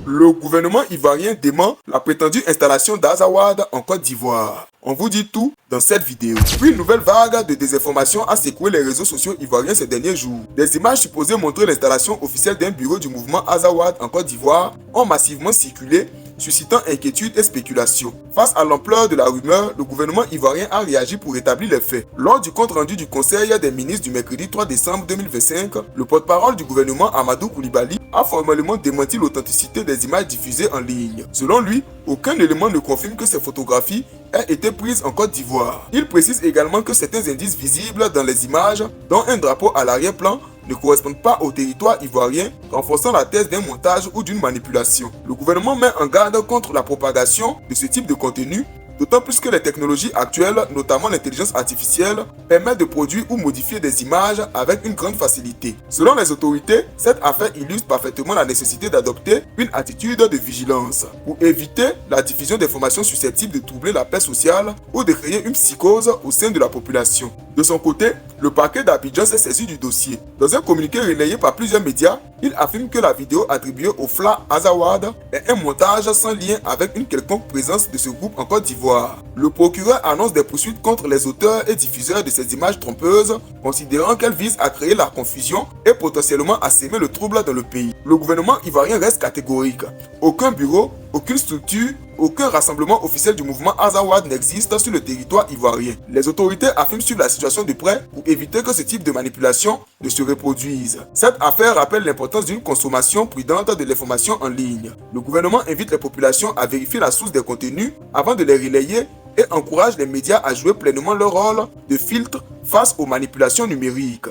Le gouvernement ivoirien dément la prétendue installation d'Azawad en Côte d'Ivoire. On vous dit tout dans cette vidéo. Puis une nouvelle vague de désinformation a secoué les réseaux sociaux ivoiriens ces derniers jours. Des images supposées montrer l'installation officielle d'un bureau du mouvement Azawad en Côte d'Ivoire ont massivement circulé, suscitant inquiétude et spéculation. Face à l'ampleur de la rumeur, le gouvernement ivoirien a réagi pour établir les faits. Lors du compte rendu du Conseil des ministres du mercredi 3 décembre 2025, le porte-parole du gouvernement Amadou Koulibaly a formellement démenti l'authenticité des images diffusées en ligne. Selon lui, aucun élément ne confirme que ces photographies aient été prises en Côte d'Ivoire. Il précise également que certains indices visibles dans les images, dont un drapeau à l'arrière-plan, ne correspondent pas au territoire ivoirien, renforçant la thèse d'un montage ou d'une manipulation. Le gouvernement met en garde contre la propagation de ce type de contenu, d'autant plus que les technologies actuelles, notamment l'intelligence artificielle, permettent de produire ou modifier des images avec une grande facilité. Selon les autorités, cette affaire illustre parfaitement la nécessité d'adopter une attitude de vigilance pour éviter la diffusion d'informations susceptibles de troubler la paix sociale ou de créer une psychose au sein de la population. De son côté, le parquet d'Abidjan s'est saisi du dossier. Dans un communiqué relayé par plusieurs médias, il affirme que la vidéo attribuée au FLA Azawad est un montage sans lien avec une quelconque présence de ce groupe en Côte d'Ivoire. Le procureur annonce des poursuites contre les auteurs et diffuseurs de ces images trompeuses, considérant qu'elles visent à créer la confusion et potentiellement à s'aimer le trouble dans le pays. Le gouvernement ivoirien reste catégorique. Aucun bureau, aucune structure, aucun rassemblement officiel du mouvement Azawad n'existe sur le territoire ivoirien. Les autorités affirment suivre la situation de près pour éviter que ce type de manipulation ne se reproduise. Cette affaire rappelle l'importance d'une consommation prudente de l'information en ligne. Le gouvernement invite les populations à vérifier la source des contenus avant de les relayer et encourage les médias à jouer pleinement leur rôle de filtre face aux manipulations numériques.